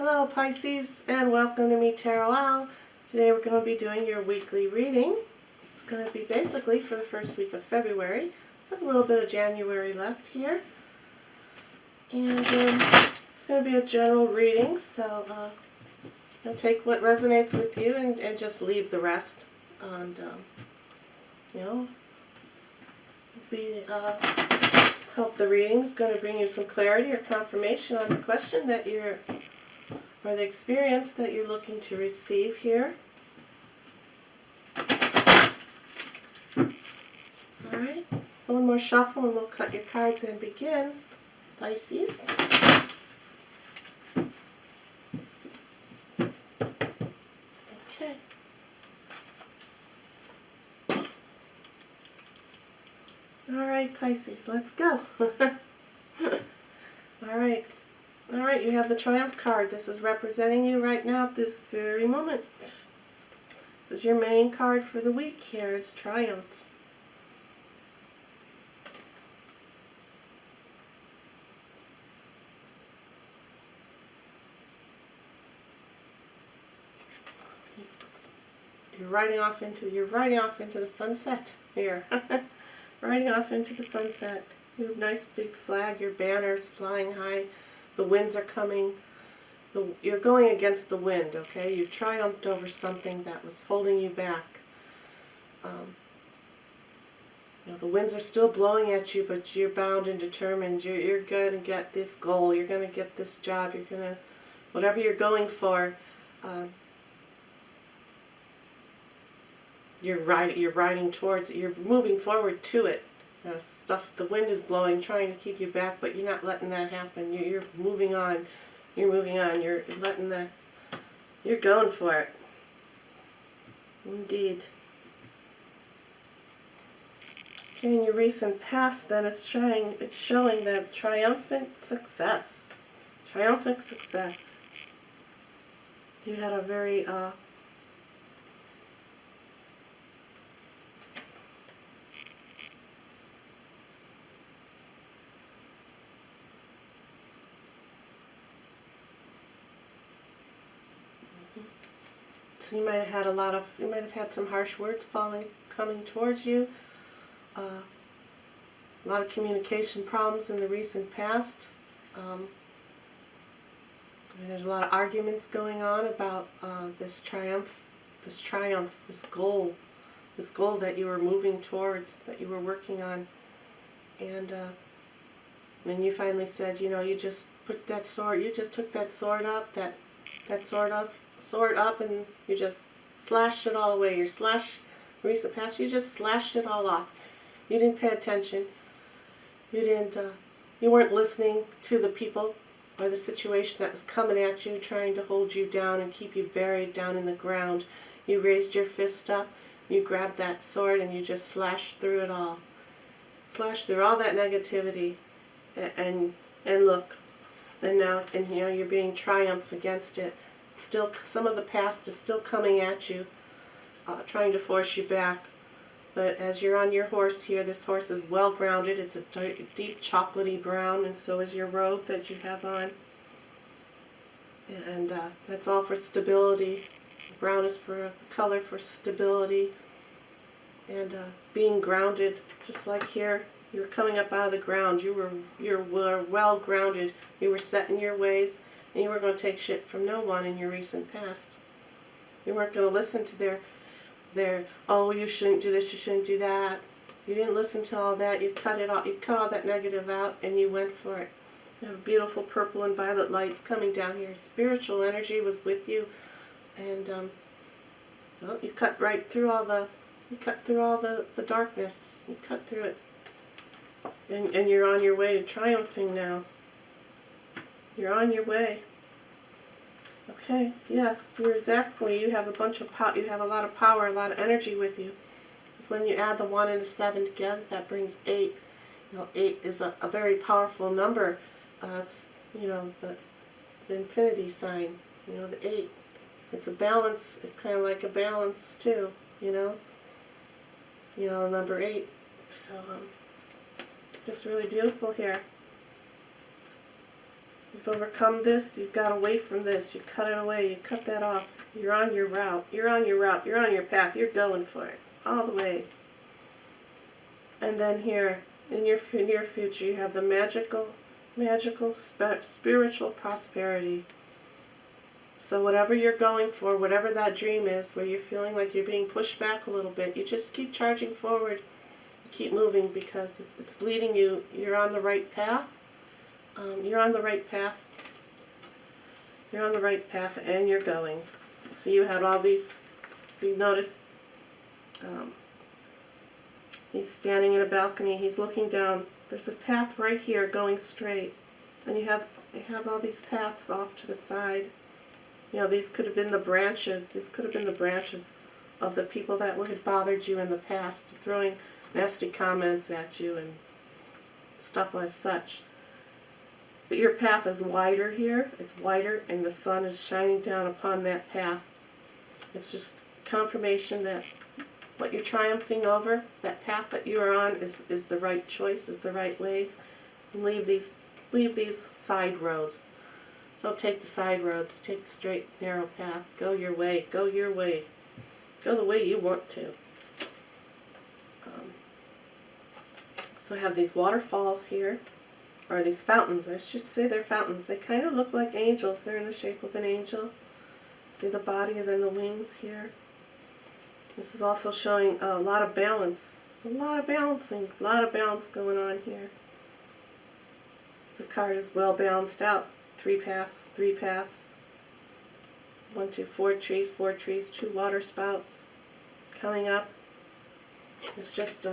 Hello Pisces, and welcome to me Tarot Owl. Today we're going to be doing your weekly reading. It's going to be basically for the first week of February. Got a little bit of January left here. And it's going to be a general reading, so you'll take what resonates with you and just leave the rest. And, hope the reading is going to bring you some clarity or confirmation on the question that or the experience that you're looking to receive here. Alright, one more shuffle and we'll cut your cards and begin, Pisces. Okay. Alright, Pisces, let's go. Alright, you have the Triumph card. This is representing you right now at this very moment. This is your main card for the week here, is Triumph. You're riding off into the sunset here. Riding off into the sunset. Your nice big flag, your banners flying high. The winds are coming. You're going against the wind, okay? You triumphed over something that was holding you back. The winds are still blowing at you, but you're bound and determined. You're going to get this goal. You're going to get this job. You're going to, whatever you're going for, you're riding towards it. You're moving forward to it. The wind is blowing, trying to keep you back, but you're not letting that happen. You're moving on. You're moving on. You're letting that. You're going for it. Indeed. Okay, in your recent past, then it's showing that triumphant success. Triumphant success. You had a very So you might have had some harsh words coming towards you. A lot of communication problems in the recent past. There's a lot of arguments going on about this goal that you were moving towards, that you were working on. And when you finally said, you just put that sword, you just took that sword up, sword up, and you just slashed it all away. Recent past, you just slashed it all off. You didn't pay attention. You weren't listening to the people or the situation that was coming at you, trying to hold you down and keep you buried down in the ground. You raised your fist up, you grabbed that sword, and you just slashed through it all. Slashed through all that negativity, and look, and now you're being triumphed against it. Still, some of the past is still coming at you, trying to force you back. But as you're on your horse here, this horse is well grounded. It's a deep chocolatey brown, and so is your robe that you have on. And that's all for stability. Brown is for the color for stability and being grounded. Just like here, you were coming up out of the ground. You were well grounded. You were set in your ways, and you weren't going to take shit from no one in your recent past. You weren't going to listen to their oh, you shouldn't do this, you shouldn't do that. You didn't listen to all that. You cut it off. You cut all that negative out, and you went for it. You have beautiful purple and violet lights coming down here. Spiritual energy was with you, and well, you cut right through all the. You cut through all the darkness. You cut through it, and you're on your way to triumphing now. You're on your way. Okay, yes, you have a bunch of power. You have a lot of power, a lot of energy with you. It's when you add the 1 and the 7 together, that brings 8. 8 is a very powerful number. It's the infinity sign. The 8. It's a balance. It's kind of like a balance too. Number 8. So just really beautiful here. You've overcome this, you've got away from this, you cut it away, you cut that off. You're on your route, you're on your route, you're on your path, you're going for it, all the way. And then here, in your future, you have the magical spiritual prosperity. So whatever you're going for, whatever that dream is, where you're feeling like you're being pushed back a little bit, you just keep charging forward, keep moving, because it's leading you. You're on the right path. You're on the right path. You're on the right path, and you're going. So you had all these. You notice he's standing in a balcony. He's looking down. There's a path right here going straight, and you have all these paths off to the side. You know, these could have been the branches. These could have been the branches of the people that had bothered you in the past, throwing nasty comments at you and stuff like such. But your path is wider here. It's wider, and the sun is shining down upon that path. It's just confirmation that what you're triumphing over, that path that you are on, is the right choice, is the right ways. And leave these side roads. Don't take the side roads. Take the straight, narrow path. Go your way. Go your way. Go the way you want to. So I have these waterfalls here, or these fountains. I should say they're fountains. They kind of look like angels. They're in the shape of an angel. See the body and then the wings here. This is also showing a lot of balance. There's a lot of balancing, a lot of balance going on here. The card is well balanced out. 3 paths, 3 paths. 1, 2, 4 trees, 4 trees, 2 water spouts coming up. It's just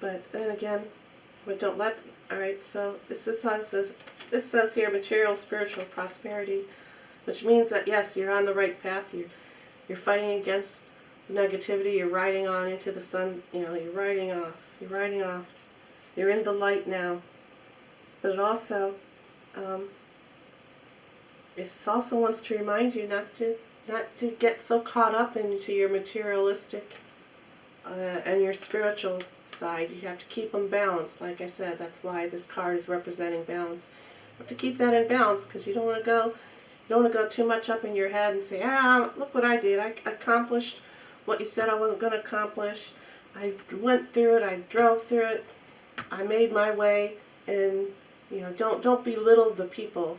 but then again, but don't let. All right, so this is how it says. This says here material, spiritual prosperity, which means that yes, you're on the right path. You're fighting against negativity. You're riding on into the sun. You know, you're riding off. You're riding off. You're in the light now. But it also wants to remind you not to get so caught up into your materialistic and your spiritual side. You have to keep them balanced. Like I said, that's why this card is representing balance. You have to keep that in balance, because you don't want to go too much up in your head and say, look what I did. I accomplished what you said I wasn't going to accomplish. I went through it. I drove through it. I made my way. And you know, don't belittle the people.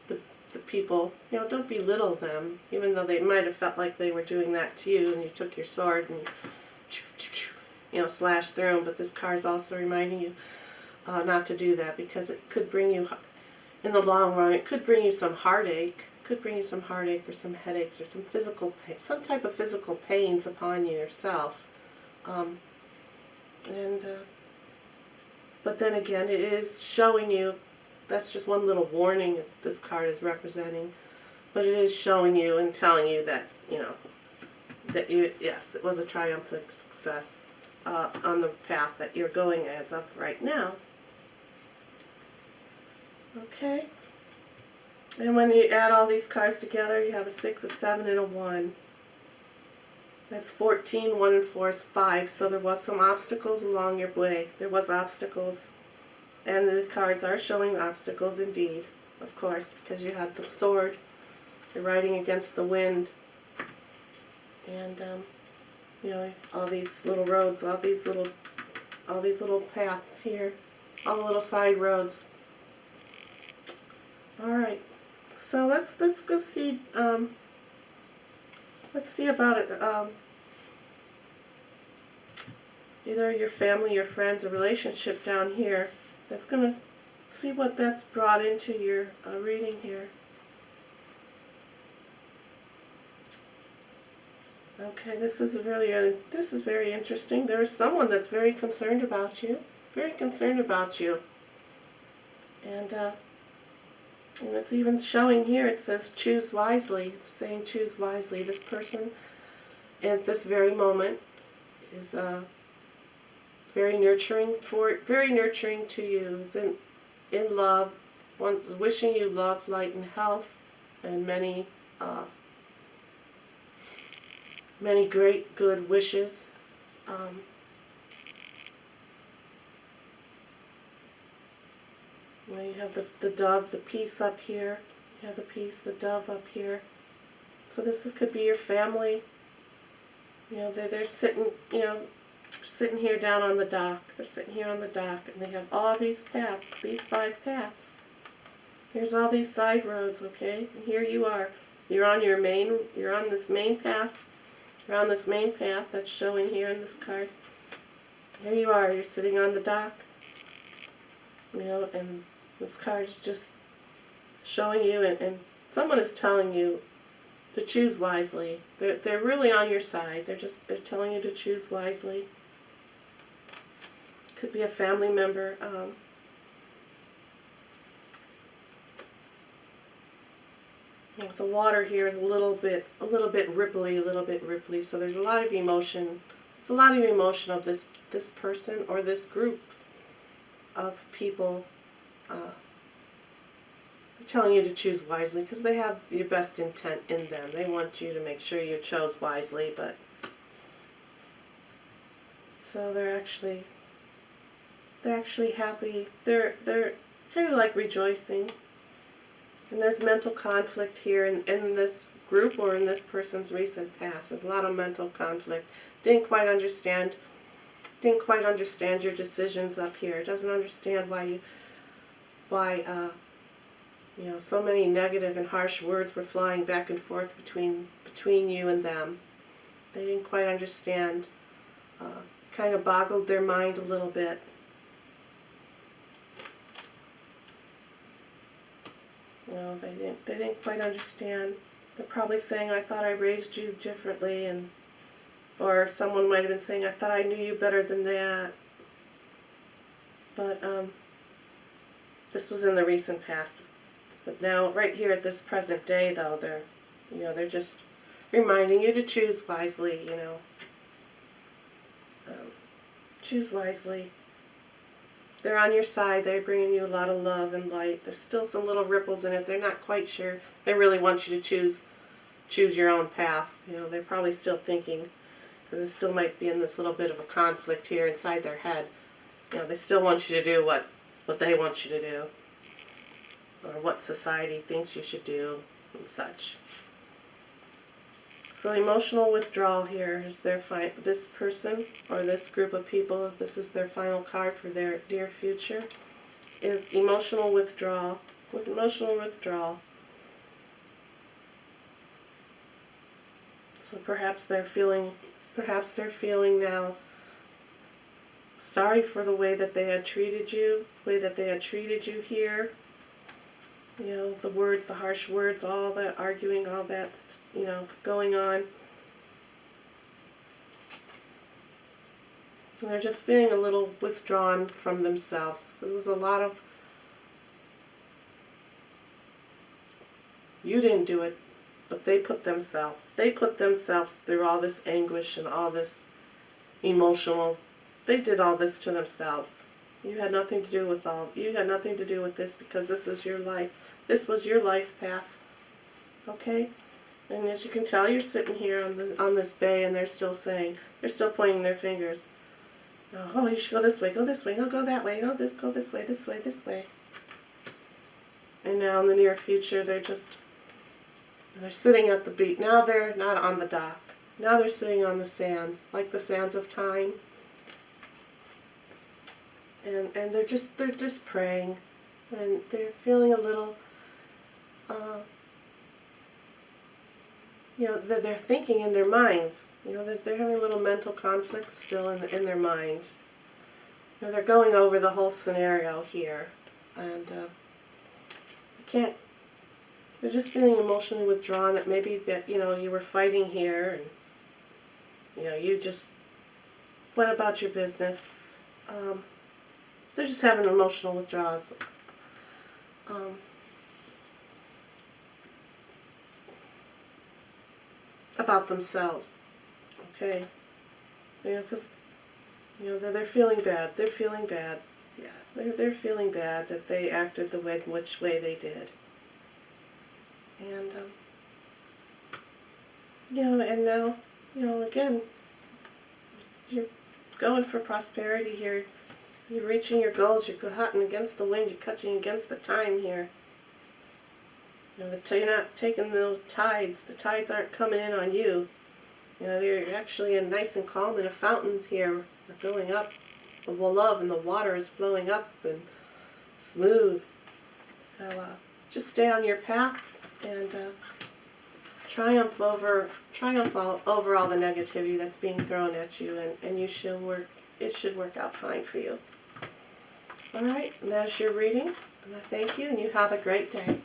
The people, you know, don't belittle them, even though they might have felt like they were doing that to you, and you took your sword and you know, slashed through them. But this card is also reminding you not to do that, because it could bring you, in the long run, it could bring you some heartache. Could bring you some heartache or some headaches or some physical pain, some type of physical pains upon you yourself. But then again, it is showing you. That's just one little warning this card is representing, but it is showing you and telling you that, you know, that yes, it was a triumphant success on the path that you're going as of right now. Okay, and when you add all these cards together, you have a 6, a 7, and a 1. That's 14, 1 and 4 is 5, so there was some obstacles along your way. There was obstacles. And the cards are showing obstacles indeed, of course, because you had the sword. You're riding against the wind. And, you know, all these little roads, all these little paths here, all the little side roads. All right, so let's go see. Let's see about it. Either your family, your friends, a relationship down here. That's going to see what that's brought into your reading here. Okay, this is very interesting. There is someone that's very concerned about you, and it's even showing here. It says choose wisely. It's saying choose wisely. This person at this very moment is very nurturing to you. Is in love, wants wishing you love, light, and health, and many great good wishes. You know, you have the dove, the peace up here. You have the peace, the dove up here. So could be your family. You know, they're sitting, you know, sitting here down on the dock. They're sitting here on the dock, and they have all these paths, these 5 paths. Here's all these side roads, okay? And here you are. You're on this main path. You're on this main path that's showing here in this card. Here you are. You're sitting on the dock. You know, and this card is just showing you, and someone is telling you to choose wisely. They're really on your side. They're telling you to choose wisely. Could be a family member. The water here is a little bit ripply, so there's a lot of emotion. There's a lot of emotion of this person or this group of people telling you to choose wisely because they have your best intent in them. They want you to make sure you chose wisely, but so they're actually happy. They're kind of like rejoicing. And there's mental conflict here in this group or in this person's recent past. There's a lot of mental conflict. Didn't quite understand your decisions up here. Doesn't understand why you know, so many negative and harsh words were flying back and forth between you and them. They didn't quite understand. Kind of boggled their mind a little bit. No, they didn't quite understand. They're probably saying, I thought I raised you differently, or someone might have been saying, I thought I knew you better than that. But this was in the recent past. But now, right here at this present day, though, they're just reminding you to choose wisely, you know. Choose wisely. They're on your side. They're bringing you a lot of love and light. There's still some little ripples in it. They're not quite sure. They really want you to choose your own path. You know, they're probably still thinking, because they still might be in this little bit of a conflict here inside their head. You know, they still want you to do what they want you to do, or what society thinks you should do, and such. So emotional withdrawal here is this person or this group of people, if this is their final card for their near future, is emotional withdrawal. With emotional withdrawal. So perhaps they're feeling now sorry for the way that they had treated you, the way that they had treated you here. You know, the words, the harsh words, all that arguing, all that's, you know, going on. And they're just feeling a little withdrawn from themselves. There was a lot of, you didn't do it, but they put themselves through all this anguish and all this emotional, they did all this to themselves. You had nothing to do with this because this is your life. This was your life path. Okay? And as you can tell, you're sitting here on this bay, and they're still pointing their fingers. Oh, you should go this way, no, go that way, no, go this way, this way, this way. And now in the near future, they're sitting at the beach. Now they're not on the dock. Now they're sitting on the sands, like the sands of time. And they're just praying, and they're feeling a little, you know, they're thinking in their minds. You know, that they're having little mental conflicts still in their mind. You know, they're going over the whole scenario here, and they're just feeling emotionally withdrawn. That maybe you know, you were fighting here, and you know, you just went about your business. They're just having emotional withdrawals. About themselves. Okay? You know, because, you know, they're feeling bad. They're feeling bad. Yeah, they're feeling bad that they acted the way, which way they did. And, you know, and now, you know, again, you're going for prosperity here. You're reaching your goals. You're cutting against the wind. You're cutting against the time here. You know, you're not taking the tides. The tides aren't coming in on you. You know, they're actually nice and calm, and the fountains here are going up of love, and the water is flowing up and smooth. So just stay on your path and triumph over all the negativity that's being thrown at you, and it should work out fine for you. All right, and that's your reading, and I thank you, and you have a great day.